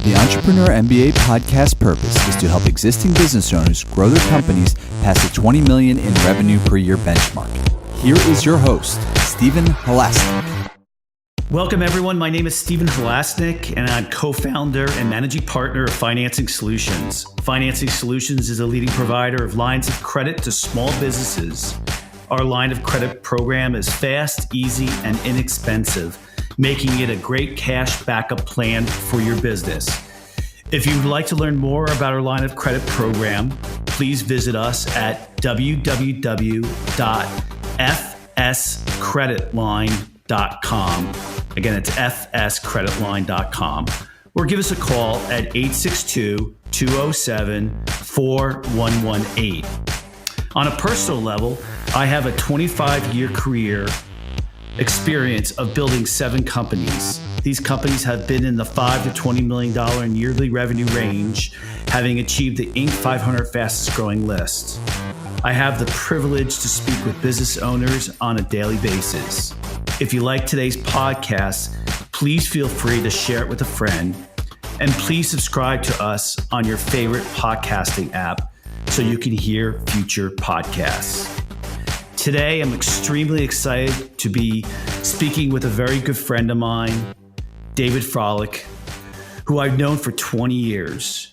The Entrepreneur MBA Podcast purpose is to help existing business owners grow their companies past the 20 million in revenue per year benchmark. Here is your host, Stephen Halasnik. Welcome, everyone. My name is Stephen Halasnik, and I'm co-founder and managing partner of Financing Solutions. Financing Solutions is a leading provider of lines of credit to small businesses. Our line of credit program is fast, easy, and inexpensive, making it a great cash backup plan for your business. If you'd like to learn more about our line of credit program, please visit us at www.fscreditline.com. Again, it's fscreditline.com. Or give us a call at 862-207-4118. On a personal level, I have a 25-year career experience of building 7 companies. These companies have been in the $5 to $20 million in yearly revenue range, having achieved the Inc. 500 fastest growing list. I have the privilege to speak with business owners on a daily basis. If you like today's podcast, please feel free to share it with a friend, and please subscribe to us on your favorite podcasting app so you can hear future podcasts. Today, I'm extremely excited to be speaking with a very good friend of mine, David Froelich, who I've known for 20 years.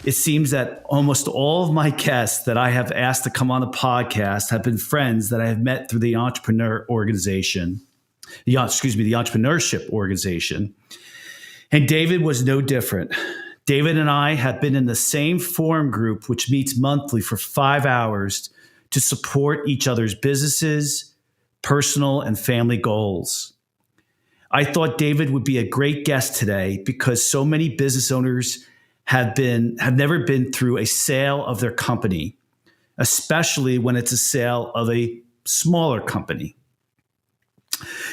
It seems that almost all of my guests that I have asked to come on the podcast have been friends that I have met through the entrepreneurship organization. And David was no different. David and I have been in the same forum group, which meets monthly for 5 hours to support each other's businesses, personal and family goals. I thought David would be a great guest today because so many business owners have never been through a sale of their company, especially when it's a sale of a smaller company.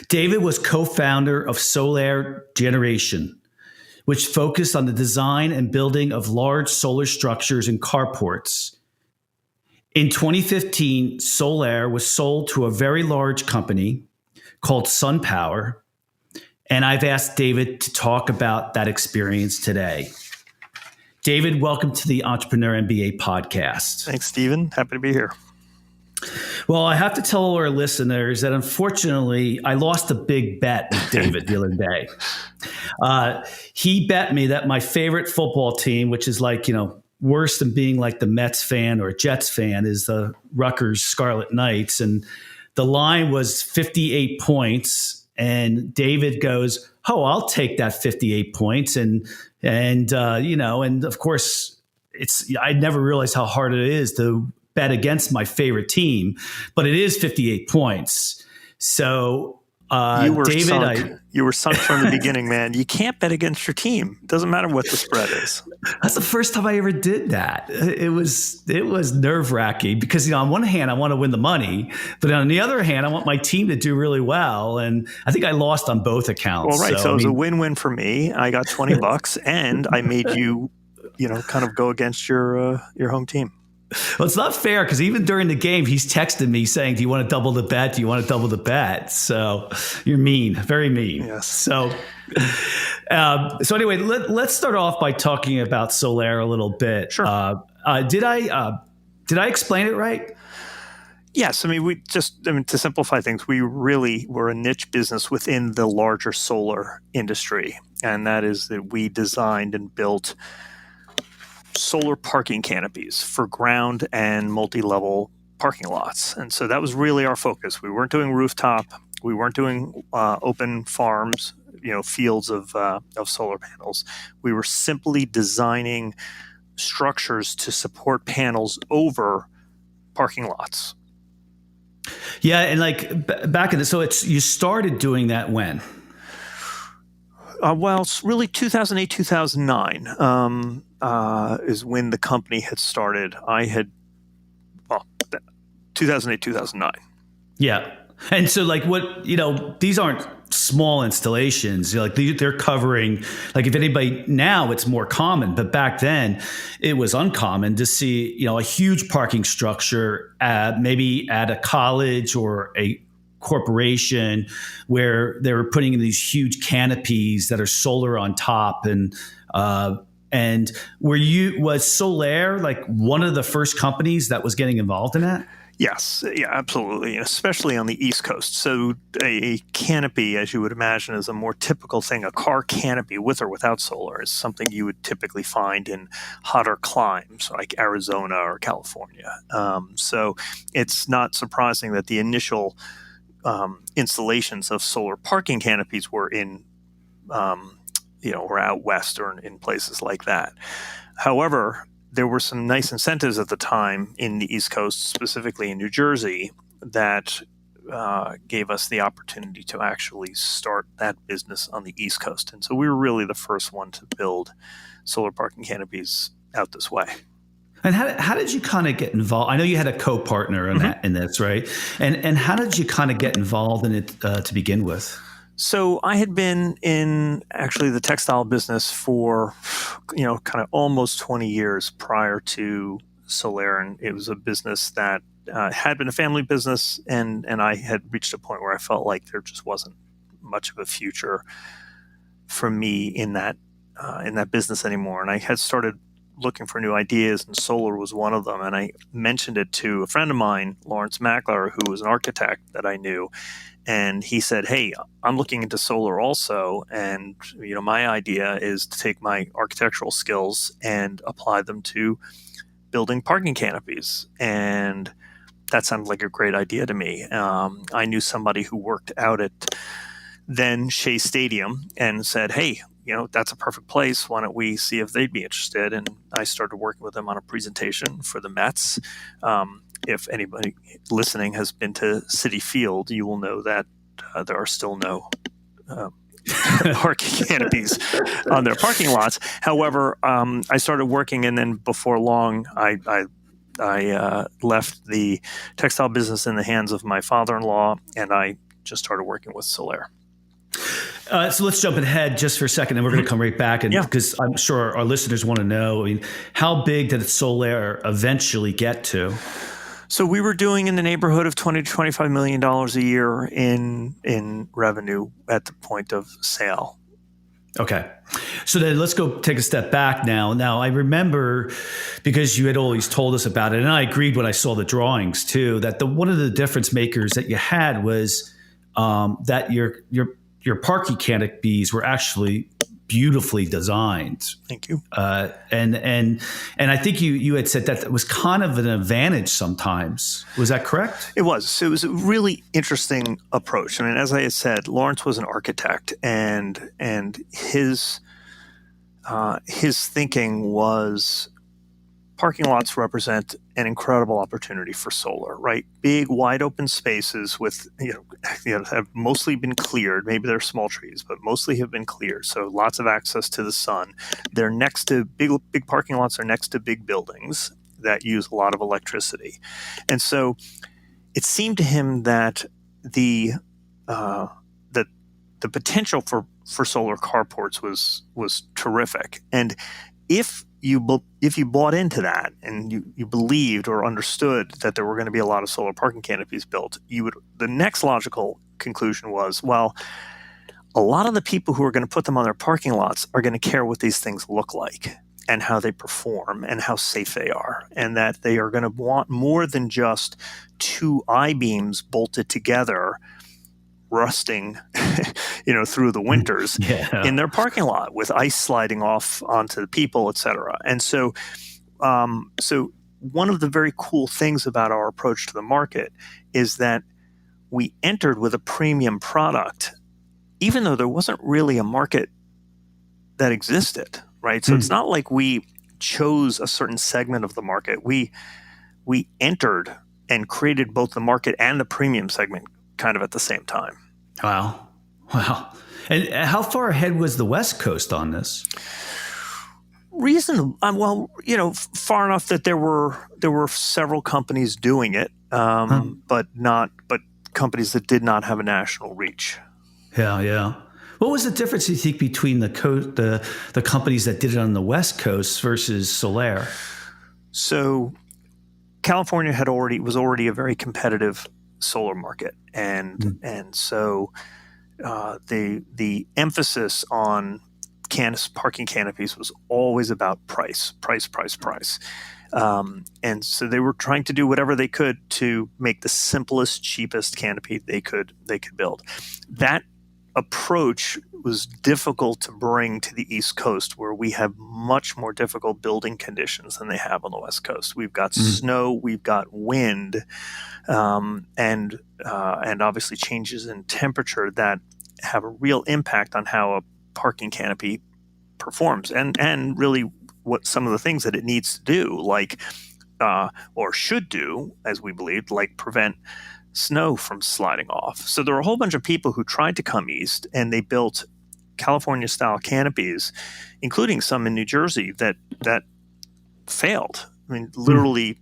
David was co-founder of Solaire Generation, which focused on the design and building of large solar structures and carports. In 2015, Solaire was sold to a very large company called SunPower, and I've asked David to talk about that experience today. David, welcome to the Entrepreneur MBA Podcast. Thanks, Stephen. Happy to be here. Well, I have to tell our listeners that unfortunately, I lost a big bet with David the other day. He bet me that my favorite football team, which is worse than being like the Mets fan or a Jets fan, is the Rutgers Scarlet Knights. And the line was 58 points. And David goes, "Oh, I'll take that 58 points." And of course, I never realized how hard it is to bet against my favorite team, but it is 58 points. So, you were David, sunk. You were sunk from the beginning, man. You can't bet against your team. It doesn't matter what the spread is. That's the first time I ever did that. It was nerve-wracking because, on one hand, I want to win the money, but on the other hand, I want my team to do really well. And I think I lost on both accounts. Well, right. So it was a win-win for me. I got $20 and I made you, kind of go against your home team. Well, it's not fair because even during the game, he's texting me saying, "Do you want to double the bet? Do you want to double the bet?" So you're mean, very mean. Yes. So anyway, let's start off by talking about Solaire a little bit. Sure. Did I explain it right? Yes. To simplify things, we really were a niche business within the larger solar industry. And that is that we designed and built solar parking canopies for ground and multi-level parking lots. And so that was really our focus. We weren't doing rooftop. We weren't doing open farms, fields of solar panels. We were simply designing structures to support panels over parking lots. Yeah. And back in you started doing that when? It's really 2008, 2009 is when the company had started. 2008, 2009. Yeah. And so these aren't small installations. They're covering, if anybody now, it's more common, but back then it was uncommon to see, a huge parking structure maybe at a college or a corporation where they were putting in these huge canopies that are solar on top. And was Solaire like one of the first companies that was getting involved in that? Yes, yeah, absolutely, especially on the East Coast. So a canopy, as you would imagine, is a more typical thing. A car canopy, with or without solar, is something you would typically find in hotter climes like Arizona or California. So it's not surprising that the initial installations of solar parking canopies were were out west or in places like that. However, there were some nice incentives at the time in the East Coast, specifically in New Jersey, that gave us the opportunity to actually start that business on the East Coast. And so we were really the first one to build solar parking canopies out this way. And how did you kind of get involved? I know you had a co-partner in this, right? And how did you kind of get involved in it to begin with? So I had been in actually the textile business for, kind of almost 20 years prior to Solaire. And it was a business that had been a family business. And I had reached a point where I felt like there just wasn't much of a future for me in that business anymore. And I had started looking for new ideas, and solar was one of them. And I mentioned it to a friend of mine, Lawrence Mackler, who was an architect that I knew. And he said, "Hey, I'm looking into solar also. And, my idea is to take my architectural skills and apply them to building parking canopies." And that sounded like a great idea to me. I knew somebody who worked out at then Shea Stadium and said, "Hey, that's a perfect place. Why don't we see if they'd be interested?" And I started working with them on a presentation for the Mets. If anybody listening has been to Citi Field, you will know that there are still no parking canopies on their parking lots. However, I started working, and then before long, I left the textile business in the hands of my father-in-law, and I just started working with Solaire. So let's jump ahead just for a second, and we're going to come right back. And because I'm sure our listeners want to know, how big did Solaire eventually get to? So we were doing in the neighborhood of $20 to $25 million a year in revenue at the point of sale. Okay. So then let's go take a step back now. Now, I remember, because you had always told us about it, and I agreed when I saw the drawings too, that one of the difference makers that you had was that your parking canopies were actually beautifully designed. Thank you. And I think you had said that was kind of an advantage sometimes. Was that correct? It was. It was a really interesting approach. I mean, as I had said, Lawrence was an architect, and his thinking was parking lots represent an incredible opportunity for solar, right? Big, wide open spaces with, have mostly been cleared. Maybe they're small trees, but mostly have been cleared. So lots of access to the sun. They're next to big parking lots are next to big buildings that use a lot of electricity. And so it seemed to him that the potential for solar carports was terrific. And if you bought into that and you believed or understood that there were going to be a lot of solar parking canopies built, the next logical conclusion was, well, a lot of the people who are going to put them on their parking lots are going to care what these things look like and how they perform and how safe they are, and that they are going to want more than just two I-beams bolted together rusting, through the winters in their parking lot with ice sliding off onto the people, et cetera. And so one of the very cool things about our approach to the market is that we entered with a premium product, even though there wasn't really a market that existed, right? So it's not like we chose a certain segment of the market. We entered and created both the market and the premium segment kind of at the same time. Wow. And how far ahead was the West Coast on this? Far enough that there were several companies doing it, but companies that did not have a national reach. Yeah. What was the difference, you think, between the companies that did it on the West Coast versus Solaire? So California was already a very competitive solar market, and so the emphasis on parking canopies was always about price. And so they were trying to do whatever they could to make the simplest, cheapest canopy they could build. That approach was difficult to bring to the East Coast, where we have much more difficult building conditions than they have on the West Coast. We've got snow, we've got wind, and obviously changes in temperature that have a real impact on how a parking canopy performs, and really what some of the things that it needs to do, like or should do, as we believed, like prevent snow from sliding off. So there were a whole bunch of people who tried to come east, and they built California-style canopies, including some in New Jersey that failed. I mean, literally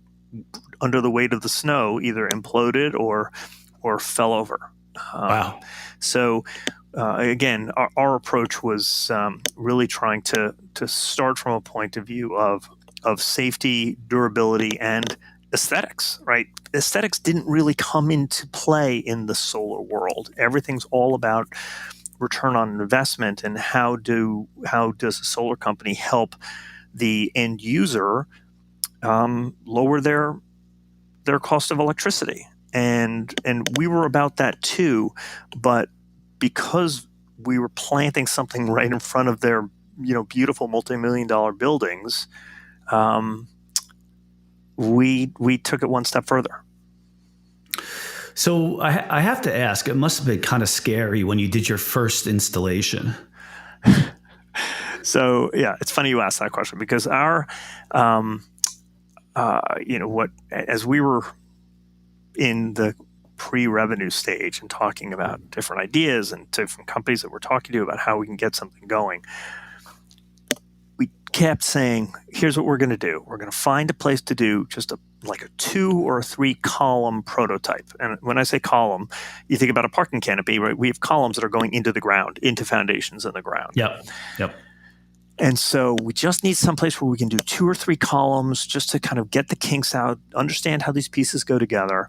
under the weight of the snow, either imploded or fell over. Wow. So again, our approach was really trying to start from a point of view of safety, durability, and aesthetics, right? Aesthetics didn't really come into play in the solar world. Everything's all about return on investment, and how does a solar company help the end user lower their cost of electricity. And we were about that too, but because we were planting something right in front of their beautiful multi-million-dollar buildings, we took it one step further. So I have to ask, it must have been kind of scary when you did your first installation. So yeah, it's funny you asked that question, because our, as we were in the pre-revenue stage and talking about different ideas and different companies that we're talking to about how we can get something going, we kept saying, here's what we're going to do. We're going to find a place to do just a 2 or 3 column prototype. And when I say column, you think about a parking canopy, right? We have columns that are going into the ground, into foundations in the ground. Yep. And so we just need some place where we can do 2 or 3 columns just to kind of get the kinks out, understand how these pieces go together.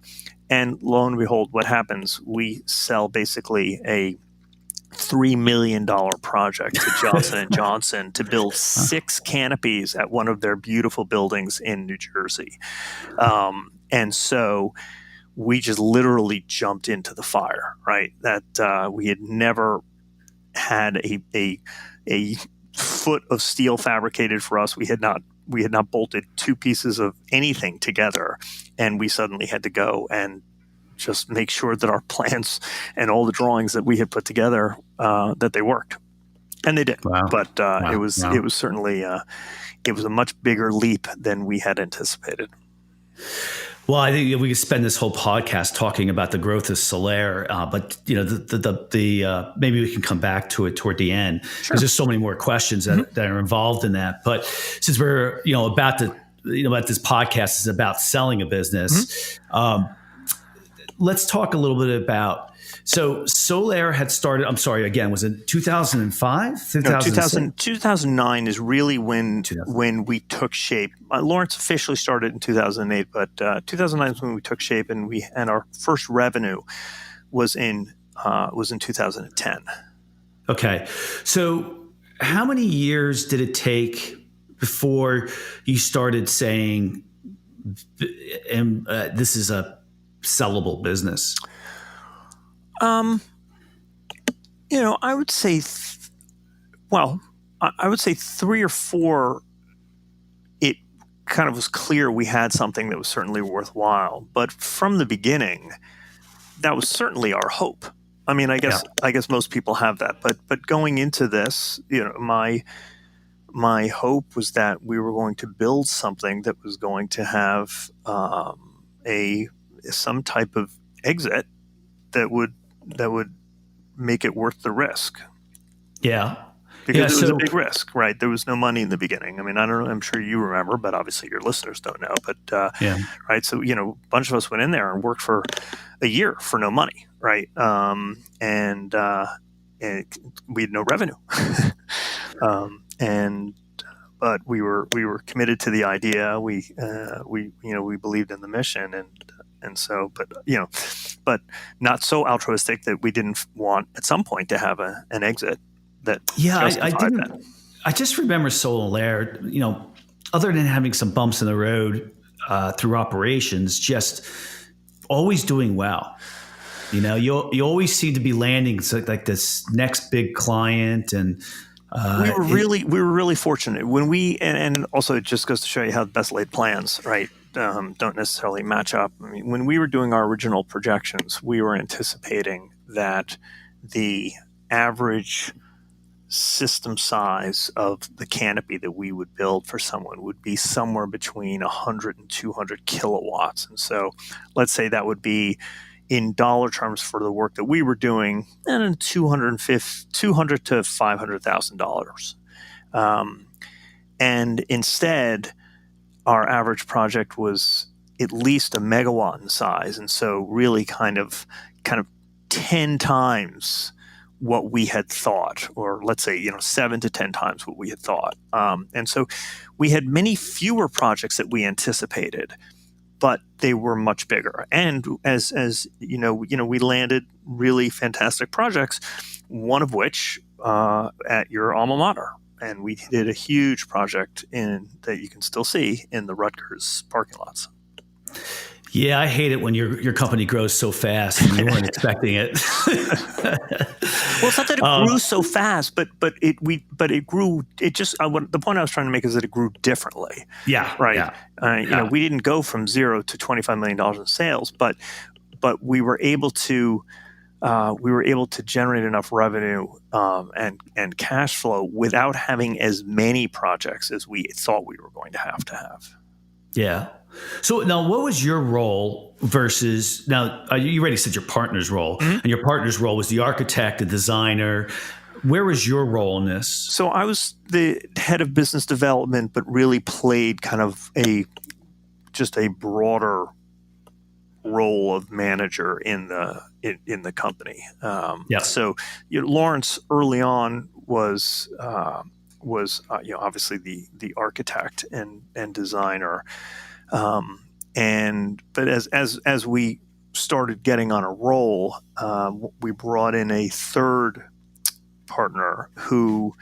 And lo and behold, what happens? We sell basically a $3 million project to Johnson & Johnson to build 6 canopies at one of their beautiful buildings in New Jersey. And so we just literally jumped into the fire, right? That we had never had a foot of steel fabricated for us. We had not bolted 2 pieces of anything together, and we suddenly had to go and just make sure that our plans and all the drawings that we had put together, that they worked, and they did. Wow. But it was certainly it was a much bigger leap than we had anticipated. Well, I think we could spend this whole podcast talking about the growth of Solaire, but the maybe we can come back to it toward the end, because there's so many more questions that are involved in that. But since we're about this podcast is about selling a business, let's talk a little bit about. So Solaire had started, I'm sorry, again, was it 2005? 2009 is really when we took shape. Lawrence officially started in 2008, but 2009 is when we took shape, and our first revenue was in 2010. Okay. So how many years did it take before you started saying, this is a sellable business? I would say, I would say 3 or 4, it kind of was clear we had something that was certainly worthwhile. But from the beginning, that was certainly our hope. I mean, I guess most people have that. But going into this, my hope was that we were going to build something that was going to have some type of exit that would make it worth the risk. Yeah. Because it was a big risk, right? There was no money in the beginning. I mean, I don't know, I'm sure you remember, but obviously your listeners don't know. But, right. So, a bunch of us went in there and worked for a year for no money, right? And we had no revenue. But we were committed to the idea. We believed in the mission, and And so, but not so altruistic that we didn't want at some point to have an exit that justified that. I just remember Solaire, other than having some bumps in the road through operations, just always doing well. You always seem to be landing like this next big client, and we were really fortunate when and also it just goes to show you how best laid plans, right, don't necessarily match up. I mean, when we were doing our original projections, we were anticipating that the average system size of the canopy that we would build for someone would be somewhere between 100 and 200 kilowatts. And so let's say that would be, in dollar terms for the work that we were doing, and $200 to $500,000. And instead, our average project was at least a megawatt in size. And so really kind of 10 times what we had thought, or let's say, 7 to 10 times what we had thought. And so we had many fewer projects that we anticipated, but they were much bigger. And as we landed really fantastic projects, one of which at your alma mater. And we did a huge project that you can still see in the Rutgers parking lots. Yeah, I hate it when your company grows so fast and you weren't expecting it. Well, it's not that it grew so fast, but it grew. It just the point I was trying to make is that it grew differently. Yeah, right. Yeah. We didn't go from 0 to $25 million in sales, but we were able to generate enough revenue and cash flow without having as many projects as we thought we were going to have. Yeah. So now, what was your role versus now? You already said your partner's role, and your partner's role was the architect, the designer. Where was your role in this? So I was the head of business development, but really played kind of just a broader role of manager in the company. So Lawrence early on was obviously the architect and designer. But as we started getting on a roll, we brought in a third partner who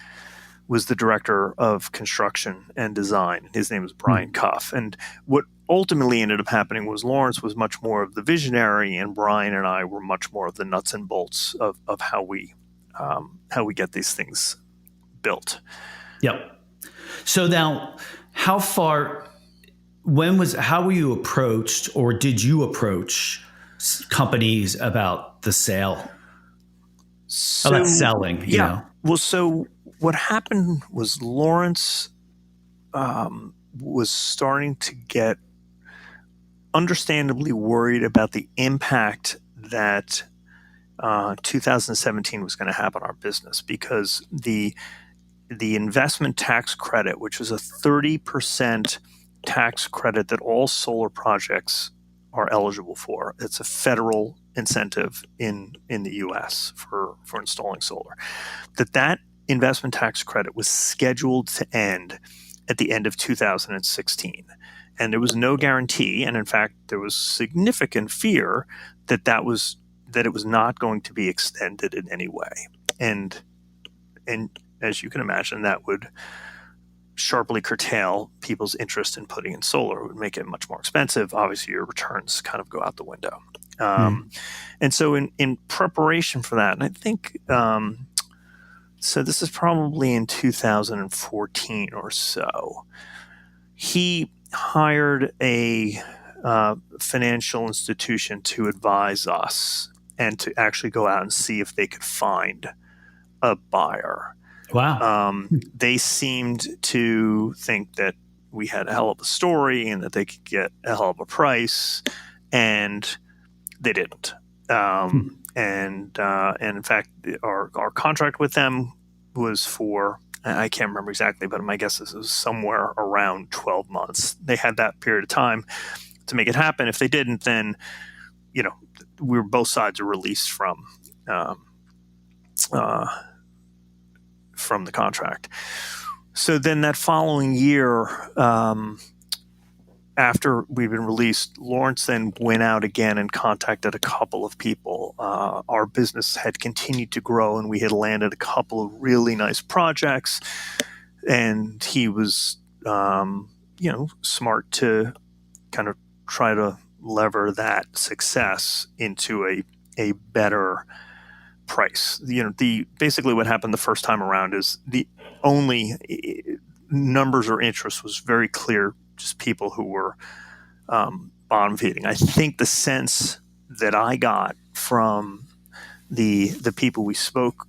was the director of construction and design. His name is Brian Cuff. And what ultimately ended up happening was Lawrence was much more of the visionary, and Brian and I were much more of the nuts and bolts of how we get these things built. Yep. So now, how were you approached, or did you approach companies about the sale? About selling, you know? Well, so what happened was Lawrence was starting to get understandably worried about the impact that 2017 was going to have on our business, because the investment tax credit, which was a 30% tax credit that all solar projects are eligible for. It's a federal incentive in the U.S. for installing solar. That investment tax credit was scheduled to end at the end of 2016. And there was no guarantee. And in fact, there was significant fear that it was not going to be extended in any way. And as you can imagine, that would sharply curtail people's interest in putting in solar. It would make it much more expensive. Obviously, your returns kind of go out the window. And so in preparation for that, and I think, so this is probably in 2014 or so, he hired a financial institution to advise us and to actually go out and see if they could find a buyer. Wow. They seemed to think that we had a hell of a story and that they could get a hell of a price, and they didn't. And in fact, our contract with them was for, I can't remember exactly, but my guess is it was somewhere around 12 months. They had that period of time to make it happen. If they didn't, then, both sides are released from the contract. So then that following year, after we've been released, Lawrence then went out again and contacted a couple of people. Our business had continued to grow, and we had landed a couple of really nice projects. And he was, smart to kind of try to lever that success into a better price. Basically what happened the first time around is the only numbers or interest was very clear, just people who were bottom feeding. I think the sense that I got from the people we spoke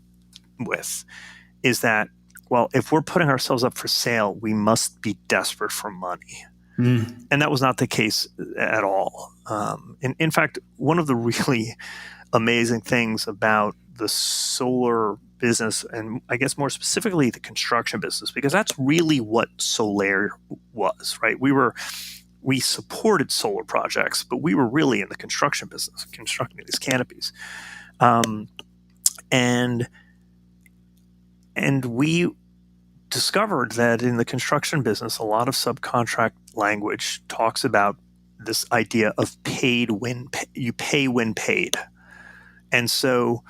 with is that, well, if we're putting ourselves up for sale, we must be desperate for money. And that was not the case at all. In fact, one of the really amazing things about the solar business, and I guess more specifically the construction business, because that's really what Solaire was, right? We supported solar projects, but we were really in the construction business, constructing these canopies. And we discovered that in the construction business, a lot of subcontract language talks about this idea of you pay when paid. And so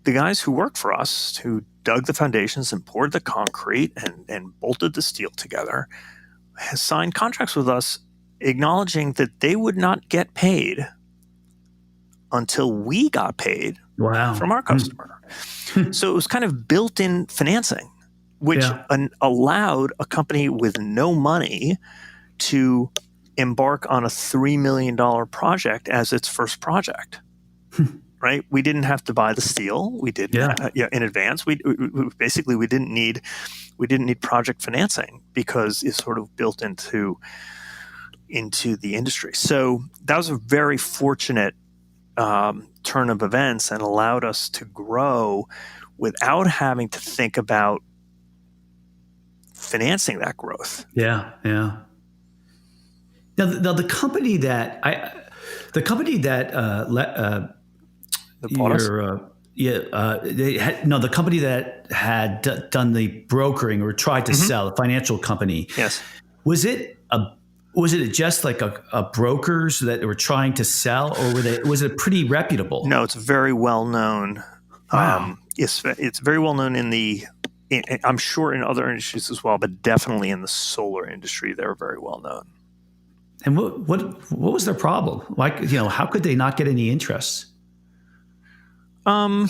the guys who worked for us, who dug the foundations and poured the concrete and bolted the steel together, has signed contracts with us acknowledging that they would not get paid until we got paid from our customer. So it was kind of built-in financing, which allowed a company with no money to embark on a $3 million project as its first project. Right? We didn't have to buy the steel. We did in advance. We didn't need project financing because it's sort of built into the industry. So that was a very fortunate turn of events and allowed us to grow without having to think about financing that growth. Yeah. Now the company that the company that had done the brokering or tried to sell, the financial company. Yes. Was it just like a brokers that were trying to sell, or was it pretty reputable? No, it's very well known. Wow. It's very well known I'm sure in other industries as well, but definitely in the solar industry, they're very well known. And what was their problem? Like, how could they not get any interest? I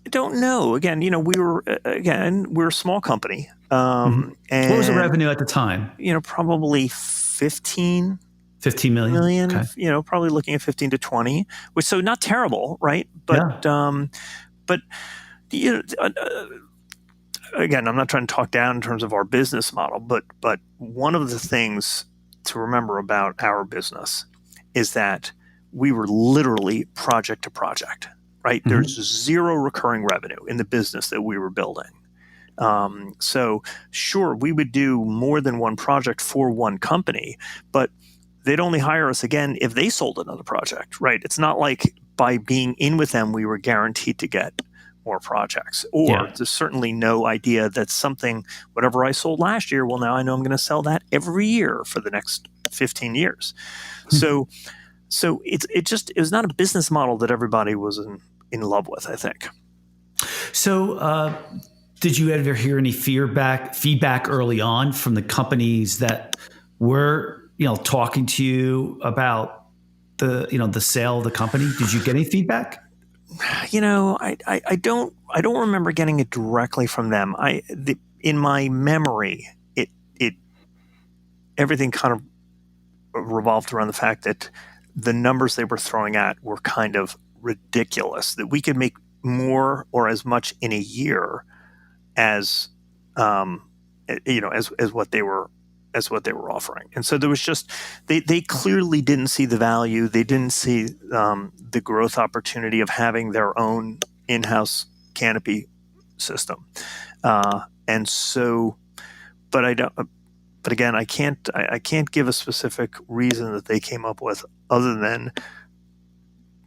don't know. Again, we were a small company. And what was the revenue at the time? Probably 15 million. Okay. Probably looking at 15 to 20, which so not terrible, right? But again, I'm not trying to talk down in terms of our business model, but one of the things to remember about our business is that we were literally project to project. Right? There's zero recurring revenue in the business that we were building. So sure, we would do more than one project for one company, but they'd only hire us again if they sold another project, right? It's not like by being in with them, we were guaranteed to get more projects. Or there's certainly no idea that whatever I sold last year, well, now I know I'm going to sell that every year for the next 15 years. So it was not a business model that everybody was in love with, I think. So did you ever hear any feedback early on from the companies that were, talking to you about the sale of the company? Did you get any feedback? I don't remember getting it directly from them. In my memory, everything kind of revolved around the fact that the numbers they were throwing at were kind of ridiculous, that we could make more or as much in a year as what they were offering. And so there was just they clearly didn't see the value. They didn't see the growth opportunity of having their own in-house canopy system. And so, but I don't. But again, I can't give a specific reason that they came up with other than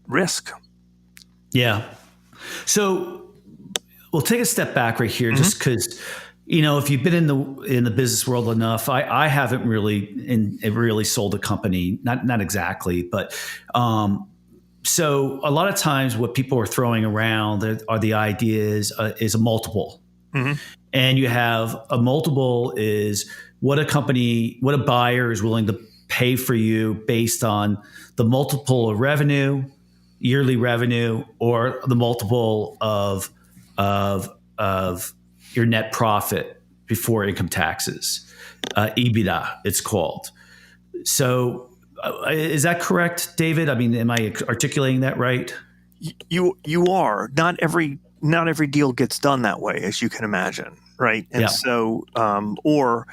risk. Yeah. So we'll take a step back right here, just because If you've been in the business world enough, I haven't really sold a company, not exactly, but so a lot of times what people are throwing around are the ideas is a multiple, and you have a multiple is what a buyer is willing to pay for you based on the multiple of revenue, yearly revenue, or the multiple of your net profit before income taxes, EBITDA, it's called. So, is that correct, David? I mean, am I articulating that right? You are. Not every deal gets done that way, as you can imagine, right? And so, or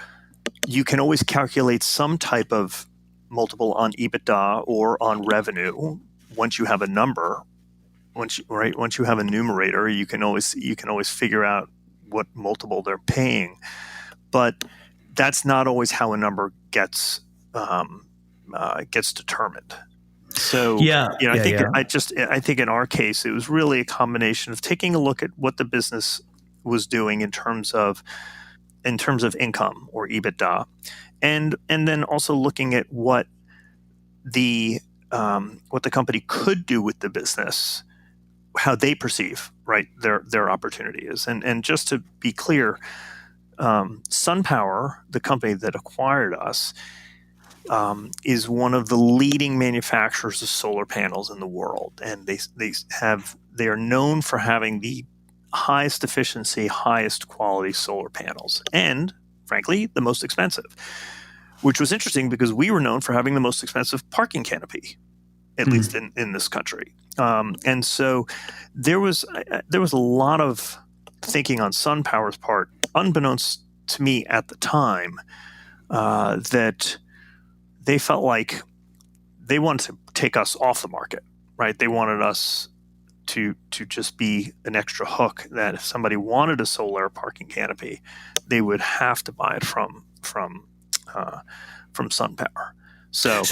you can always calculate some type of multiple on EBITDA or on revenue once you have a number. Once you have a numerator, you can always figure out what multiple they're paying, but that's not always how a number gets determined. So I think in our case it was really a combination of taking a look at what the business was doing in terms of income or EBITDA, and then also looking at what the company could do with the business, how they perceive their opportunity is. And just to be clear, SunPower, the company that acquired us, is one of the leading manufacturers of solar panels in the world, and they are known for having the highest efficiency, highest quality solar panels, and frankly, the most expensive. Which was interesting because we were known for having the most expensive parking canopy, at least in this country. And so there was a lot of thinking on SunPower's part, unbeknownst to me at the time, that they felt like they wanted to take us off the market, right? They wanted us to just be an extra hook that if somebody wanted a solar parking canopy, they would have to buy it from SunPower. So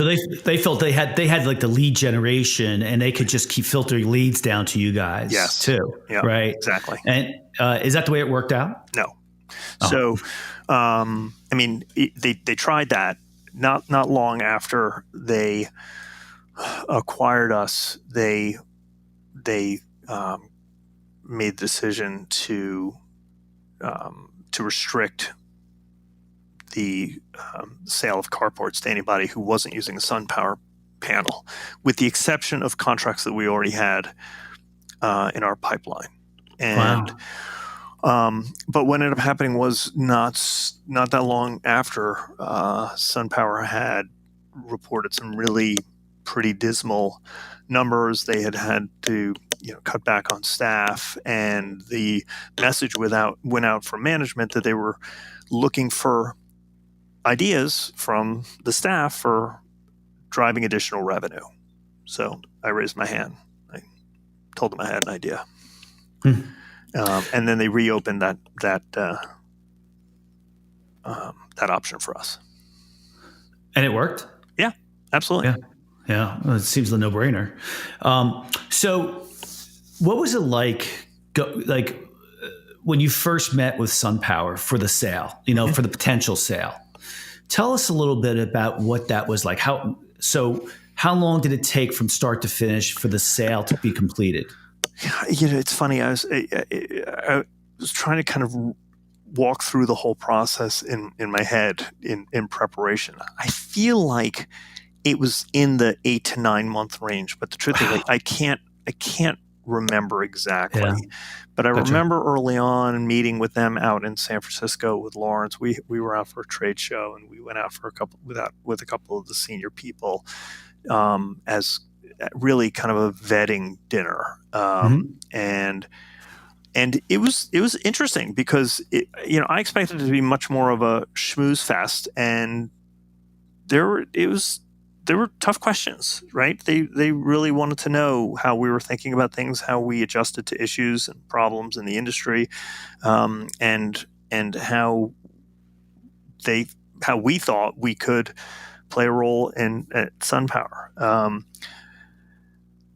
they felt they had like the lead generation, and they could just keep filtering leads down to you guys too, right? Exactly. And is that the way it worked out? No. So, I mean, they tried that. Not long after they acquired us, they made the decision to restrict the sale of carports to anybody who wasn't using a SunPower panel, with the exception of contracts that we already had in our pipeline. And but what ended up happening was not that long after SunPower had reported some really pretty dismal numbers. They had to cut back on staff, and the message went out from management that they were looking for ideas from the staff for driving additional revenue. So I raised my hand. I told them I had an idea. And then they reopened that option for us. And it worked? Yeah, absolutely. Yeah. Well, it seems a no-brainer. So what was it like when you first met with SunPower for the sale, for the potential sale? Tell us a little bit about what that was like. How long did it take from start to finish for the sale to be completed? It's funny. I was trying to kind of walk through the whole process in my head in preparation. I feel like it was in the 8 to 9 month range, but the truth is, I can't remember exactly. Yeah. But I remember early on meeting with them out in San Francisco with Lawrence. We were out for a trade show, and we went out for with a couple of the senior people as really kind of a vetting dinner. And it was interesting because I expected it to be much more of a schmooze fest, and there were tough questions, right? They really wanted to know how we were thinking about things, how we adjusted to issues and problems in the industry, and how we thought we could play a role at SunPower.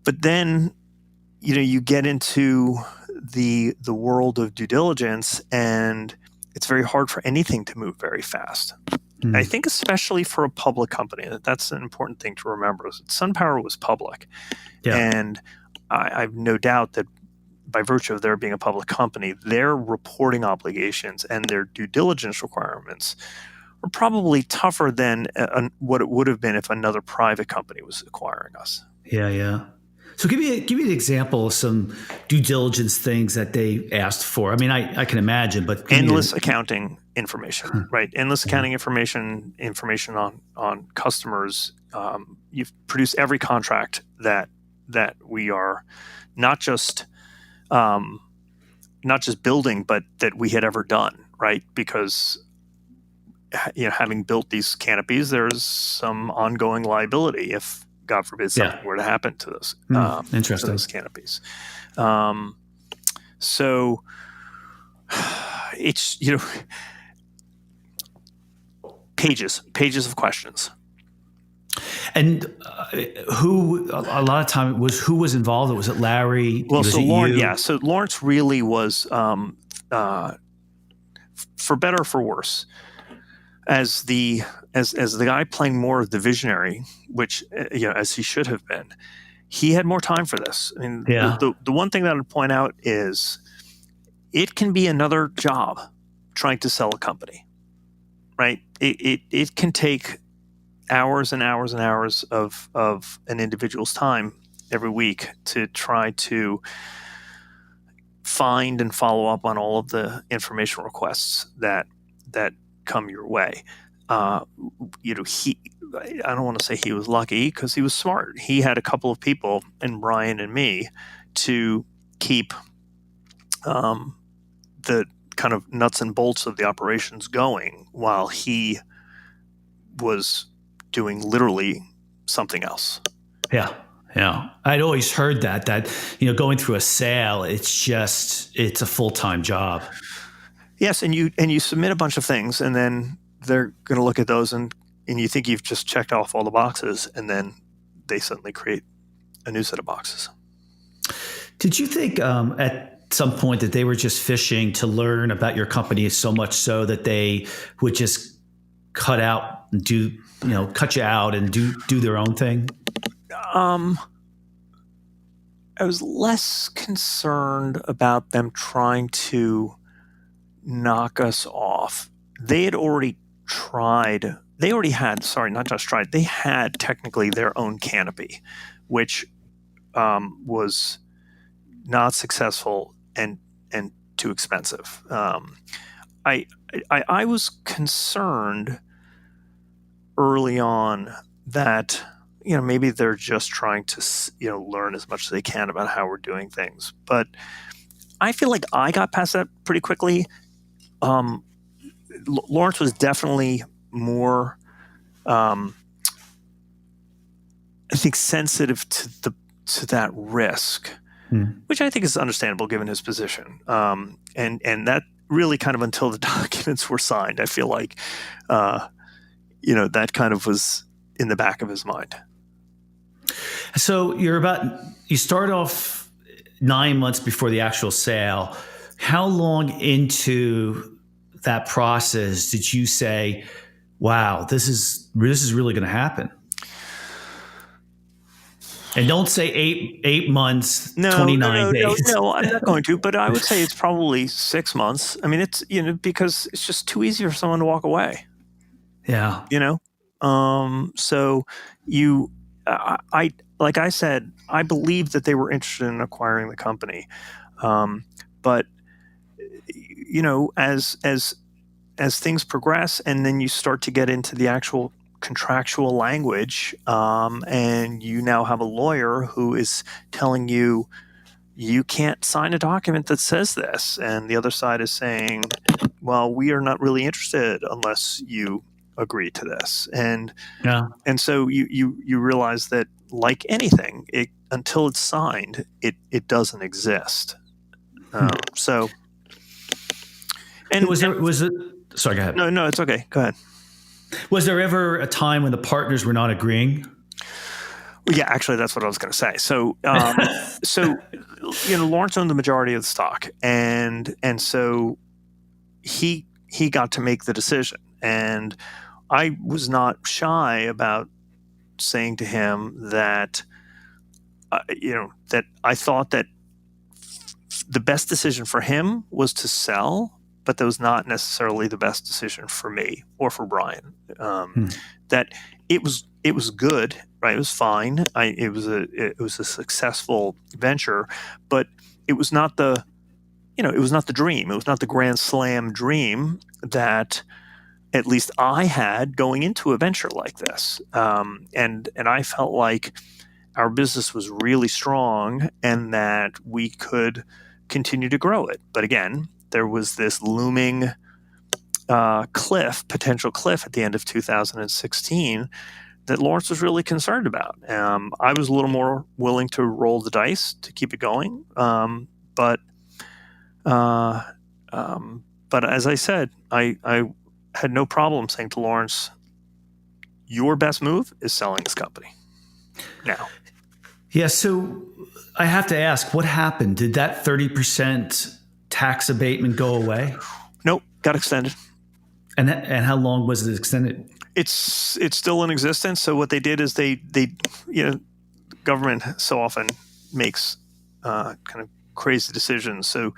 But then, you get into the world of due diligence, and it's very hard for anything to move very fast. I think especially for a public company, that's an important thing to remember. SunPower was public. Yeah. And I've no doubt that by virtue of their being a public company, their reporting obligations and their due diligence requirements are probably tougher than what it would have been if another private company was acquiring us. Yeah. So give me an example of some due diligence things that they asked for. I mean, I can imagine, but endless accounting information, right? Endless accounting information on customers. You've produced every contract that we are not just building, but that we had ever done, right? Because having built these canopies, there's some ongoing liability if, God forbid, something were to happen to those interesting to those canopies. So it's pages of questions. And who was involved? Was it Larry? Well, was so it Lawrence, you? So Lawrence really was, for better or for worse, as the guy playing more of the visionary, which as he should have been. He had more time for this. I mean, the one thing that I'd point out is it can be another job trying to sell a company, right? It can take hours and hours and hours of an individual's time every week to try to find and follow up on all of the information requests that come your way. I don't want to say he was lucky because he was smart. He had a couple of people, and Brian and me, to keep the kind of nuts and bolts of the operations going while he was doing literally something else. Yeah. I'd always heard that going through a sale, it's a full-time job. Yes, and you submit a bunch of things, and then they're going to look at those, and you think you've just checked off all the boxes, and then they suddenly create a new set of boxes. Did you think at some point that they were just fishing to learn about your company so much so that they would just cut you out and do their own thing? I was less concerned about them trying to knock us off. They had technically their own canopy, which was not successful and too expensive. I was concerned early on that maybe they're just trying to learn as much as they can about how we're doing things. But I feel like I got past that pretty quickly. Lawrence was definitely more, I think, sensitive to that risk, which I think is understandable given his position. And that really kind of until the documents were signed, I feel like, that kind of was in the back of his mind. So you start off 9 months before the actual sale. How long into that process did you say, wow, this is really going to happen? And don't say eight months, 29 days. No, I'm not going to, but I would say it's probably 6 months. I mean, it's, because it's just too easy for someone to walk away. Yeah. So like I said, I believe that they were interested in acquiring the company. But as things progress and then you start to get into the actual contractual language, and you now have a lawyer who is telling you can't sign a document that says this, and the other side is saying, well, we are not really interested unless you agree to this, and so you realize that, like anything, until it's signed, it doesn't exist. So, and was it? Sorry, go ahead. No, it's okay. Go ahead. Was there ever a time when the partners were not agreeing? Well, yeah, actually, that's what I was going to say. So, Lawrence owned the majority of the stock, and so he he got to make the decision. And I was not shy about saying to him that, that I thought that the best decision for him was to sell, but that was not necessarily the best decision for me or for Brian. That it was good, right? It was fine. It was a successful venture, but it was not the dream. It was not the grand slam dream that at least I had going into a venture like this. And I felt like our business was really strong and that we could continue to grow it. But again, there was this looming potential cliff at the end of 2016 that Lawrence was really concerned about. I was a little more willing to roll the dice to keep it going. But as I said, I had no problem saying to Lawrence, your best move is selling this company now. Yeah. So I have to ask, what happened? Did that 30% tax abatement go away? Nope. Got extended. And how long was it extended? It's still in existence. So what they did is they government so often makes kind of crazy decisions. So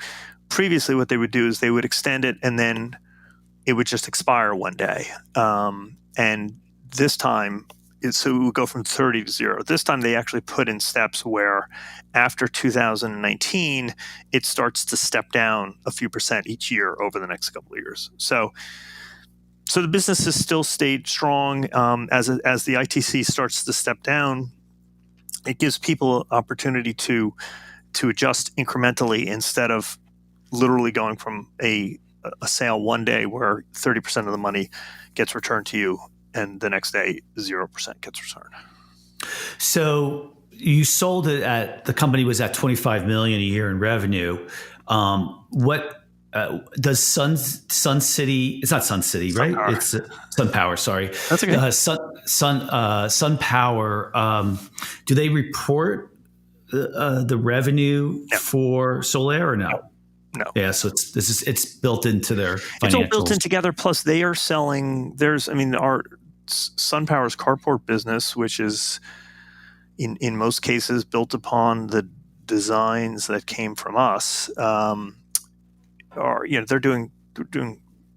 previously what they would do is they would extend it and then it would just expire one day. And this time, so it would go from 30 to 0. This time they actually put in steps where after 2019, it starts to step down a few percent each year over the next couple of years. So the business has still stayed strong. As the ITC starts to step down, it gives people opportunity to adjust incrementally instead of literally going from a sale one day where 30% of the money gets returned to you and the next day 0% gets returned. So you sold it the company was at $25 million a year in revenue. What does Sun City? It's not Sun City, right? SunPower. It's SunPower. Sorry, that's okay. SunPower. Do they report the revenue for Solaire or no? No. Yeah, so it's built into their financials. It's all built in together. Plus, they are selling. Our SunPower's carport business, which is in most cases built upon the designs that came from us. They're doing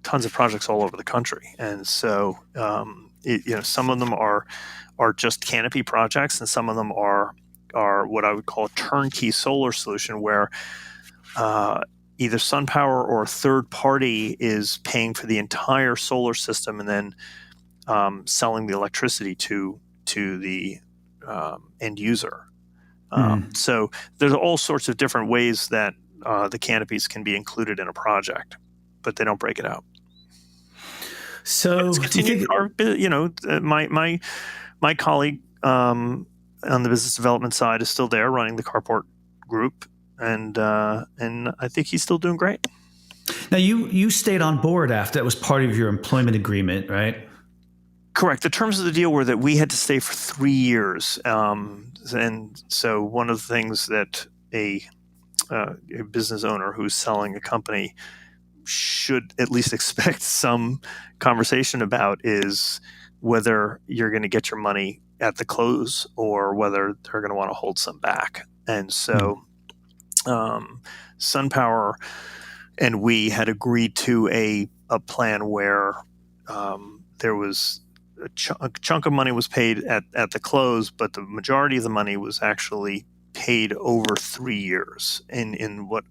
tons of projects all over the country, and so some of them are just canopy projects, and some of them are what I would call a turnkey solar solution, where either SunPower or a third party is paying for the entire solar system and then selling the electricity to the end user. So there's all sorts of different ways that the canopies can be included in a project, but they don't break it out. So it's continued. My colleague on the business development side is still there running the carport group. And I think he's still doing great. Now, you stayed on board after that was part of your employment agreement, right? Correct. The terms of the deal were that we had to stay for 3 years. And so one of the things that a business owner who's selling a company should at least expect some conversation about is whether you're going to get your money at the close or whether they're going to want to hold some back. And so SunPower and we had agreed to a plan where there was a chunk of money was paid at the close, but the majority of the money was actually paid over 3 years in what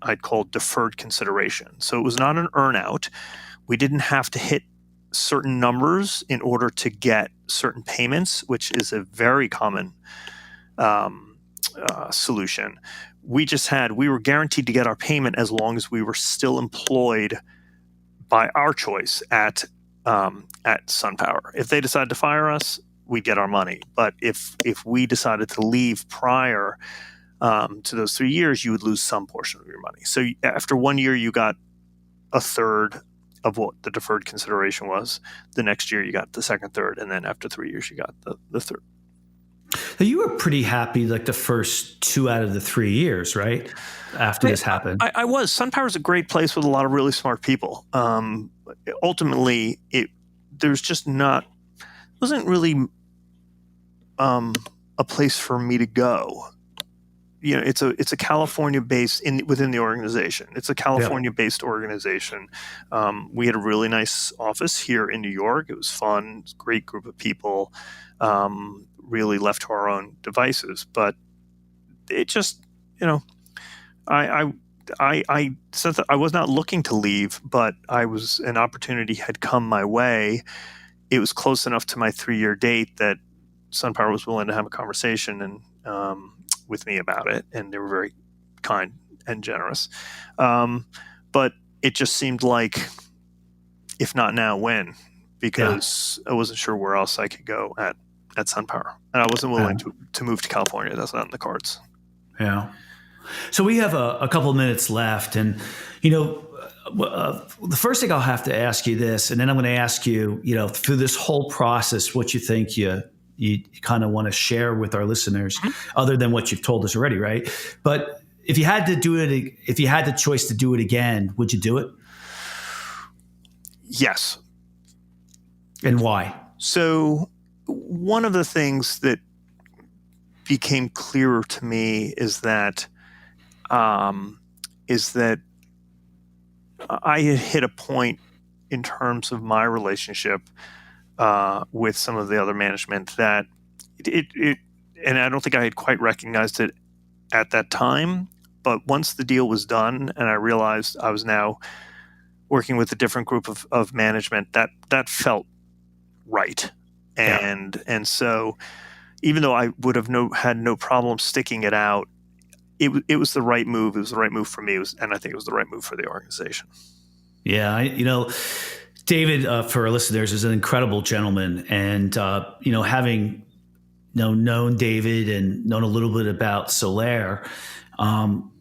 I'd call deferred consideration. So it was not an earn-out. We didn't have to hit certain numbers in order to get certain payments, which is a very common solution. We were guaranteed to get our payment as long as we were still employed by our choice at SunPower. If they decided to fire us, we'd get our money. But if we decided to leave prior to those 3 years, you would lose some portion of your money. So after 1 year, you got a third of what the deferred consideration was. The next year, you got the second third, and then after 3 years, you got the third. So you were pretty happy like the first 2 out of the 3 years, right? After this happened. I was. SunPower is a great place with a lot of really smart people. Ultimately, there's just wasn't really a place for me to go. It's a California-based within the organization. It's a California-based organization. We had a really nice office here in New York. It was fun. It was a great group of people. Really left to our own devices, but it just, I said that I was not looking to leave, but an opportunity had come my way. It was close enough to my 3-year date that SunPower was willing to have a conversation and with me about it, and they were very kind and generous. But it just seemed like, if not now, when? Because I wasn't sure where else I could go at SunPower, and I wasn't willing to move to California. That's not in the cards. Yeah. So we have a couple of minutes left, and the first thing I'll have to ask you this, and then I'm going to ask you, through this whole process, what you think you kind of want to share with our listeners, other than what you've told us already, right? But if you had the choice to do it again, would you do it? Yes. And why? So one of the things that became clearer to me is that I had hit a point in terms of my relationship with some of the other management that and I don't think I had quite recognized it at that time, but once the deal was done and I realized I was now working with a different group of management, that felt right. And so even though I would have had no problem sticking it out, it was the right move. It was the right move for me, and I think it was the right move for the organization. Yeah, David, for our listeners, is an incredible gentleman, and having known David and known a little bit about Solaire,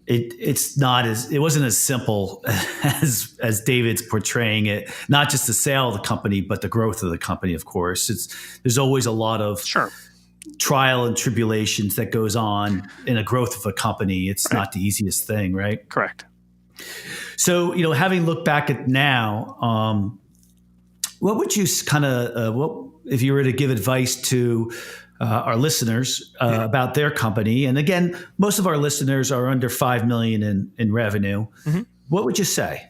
it wasn't as simple as David's portraying it. Not just the sale of the company, but the growth of the company. Of course, there's always a lot of trial and tribulations that goes on in a growth of a company. It's not the easiest thing, right? Correct. So, having looked back at now, what would you if you were to give advice to our listeners about their company? And again, most of our listeners are under 5 million in revenue. Mm-hmm. What would you say?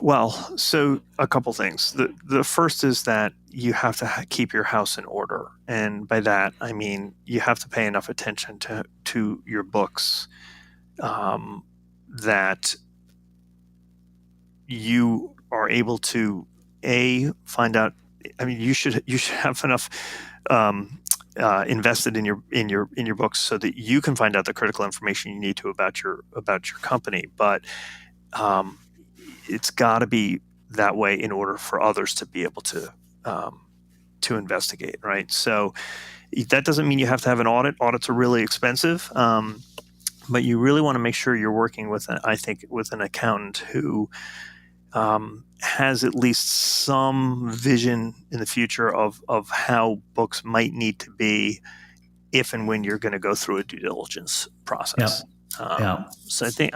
Well, so a couple things. The first is that you have to keep your house in order. And by that, I mean you have to pay enough attention to your books that you are able to find out. I mean, you should have enough invested in your books so that you can find out the critical information you need to about your company. But it's got to be that way in order for others to be able to investigate, right? So that doesn't mean you have to have an audit. Audits are really expensive, but you really want to make sure you're working with an accountant who has at least some vision in the future of how books might need to be if and when you're going to go through a due diligence process. So I think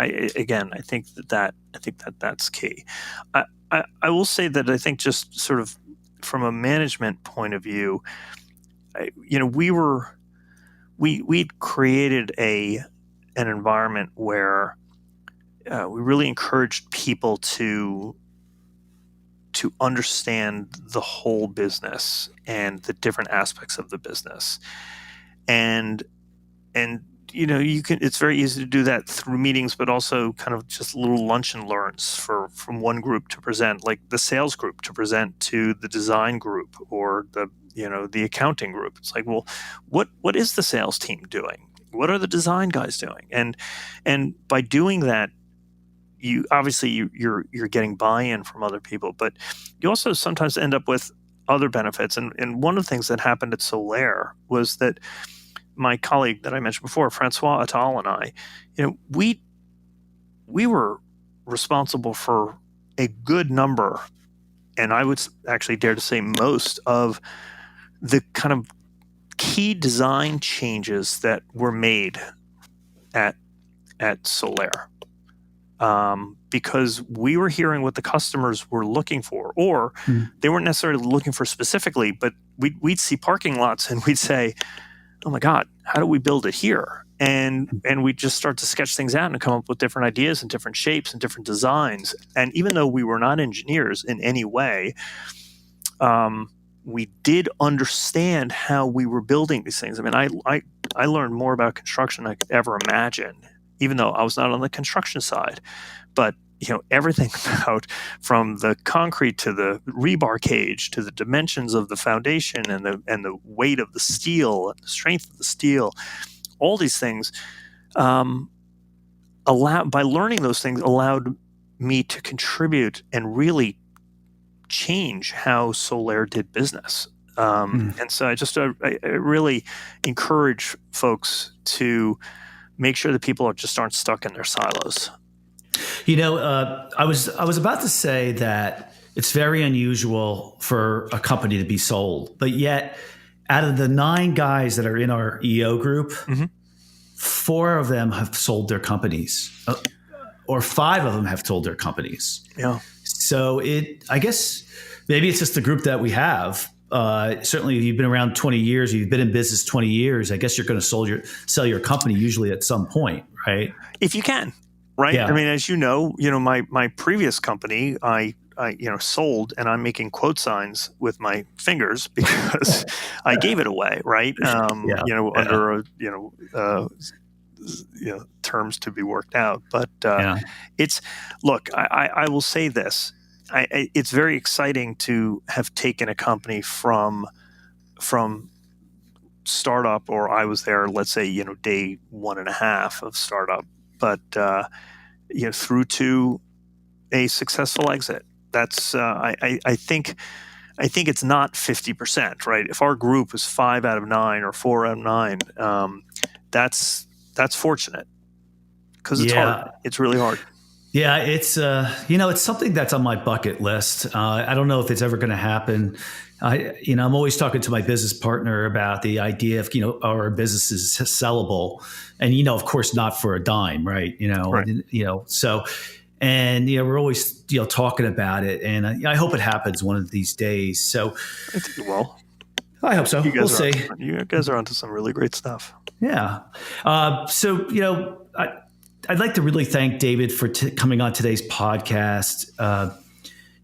that's key. I will say that I think just sort of from a management point of view, we'd created an environment where we really encouraged people to understand the whole business and the different aspects of the business, and it's very easy to do that through meetings, but also kind of just little lunch and learns from one group to present, like the sales group to present to the design group or the accounting group. It's like, well, what is the sales team doing? What are the design guys doing? And by doing that, you're getting buy-in from other people, but you also sometimes end up with other benefits. And one of the things that happened at Solaire was that my colleague that I mentioned before, Francois Attal, and I, we were responsible for a good number, and I would actually dare to say most of the kind of key design changes that were made at Solaire. Because we were hearing what the customers were looking for, or they weren't necessarily looking for specifically, but we'd see parking lots and we'd say, oh my God, how do we build it here? And we'd just start to sketch things out and come up with different ideas and different shapes and different designs. And even though we were not engineers in any way, we did understand how we were building these things. I mean, I learned more about construction than I could ever imagine, even though I was not on the construction side. But everything about from the concrete to the rebar cage to the dimensions of the foundation and the weight of the steel and the strength of the steel, all these things by learning those things allowed me to contribute and really change how Solaire did business. And so I really encourage folks to make sure that people aren't stuck in their silos. I was about to say that it's very unusual for a company to be sold, but yet out of the 9 guys that are in our EO group, 4 of them have sold their companies, or 5 of them have sold their companies. Yeah. So I guess maybe it's just the group that we have. Certainly, if you've been around 20 years, you've been in business 20 years, I guess you're going to sell your company usually at some point, right? If you can, right? Yeah. I mean, as you know, my previous company, I sold, and I'm making quote signs with my fingers because I gave it away, right? Under terms to be worked out. But I will say this. It's very exciting to have taken a company from startup, or I was there, let's say, day 1.5 of startup, but through to a successful exit. That's I think it's not 50%, right? If our group is 5 out of 9 or 4 out of 9, that's fortunate, because it's hard. It's really hard. Yeah, it's it's something that's on my bucket list. I don't know if it's ever going to happen. I'm always talking to my business partner about the idea of our business is sellable, and of course not for a dime, right? Right. So, and we're always talking about it, and I hope it happens one of these days. So, I think it will. I hope so. We'll see. You guys are onto some really great stuff. Yeah. I'd like to really thank David for coming on today's podcast.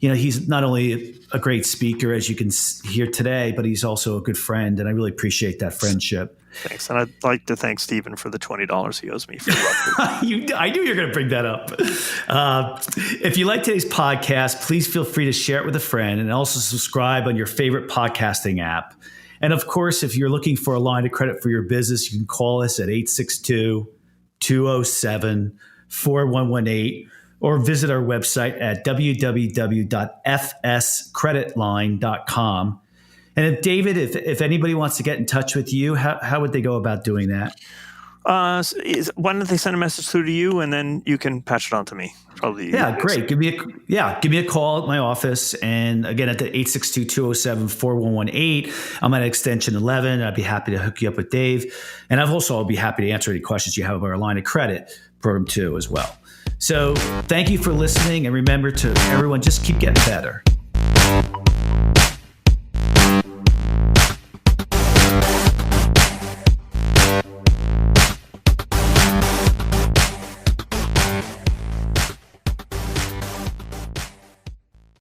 He's not only a great speaker, as you can hear today, but he's also a good friend, and I really appreciate that friendship. Thanks. And I'd like to thank Stephen for the $20 he owes me for I knew you were going to bring that up. If you like today's podcast, please feel free to share it with a friend, and also subscribe on your favorite podcasting app. And of course, if you're looking for a line of credit for your business, you can call us at 862-207-4118, or visit our website at www.fscreditline.com. And if anybody wants to get in touch with you, how would they go about doing that? Why don't they send a message through to you, and then you can patch it on to me? Probably. Yeah, great. Give me a call at my office, and again at the 862-207-4118. I'm at extension 11. I'd be happy to hook you up with Dave, and I'll be happy to answer any questions you have about our line of credit program too as well. So thank you for listening, and remember to everyone, just keep getting better.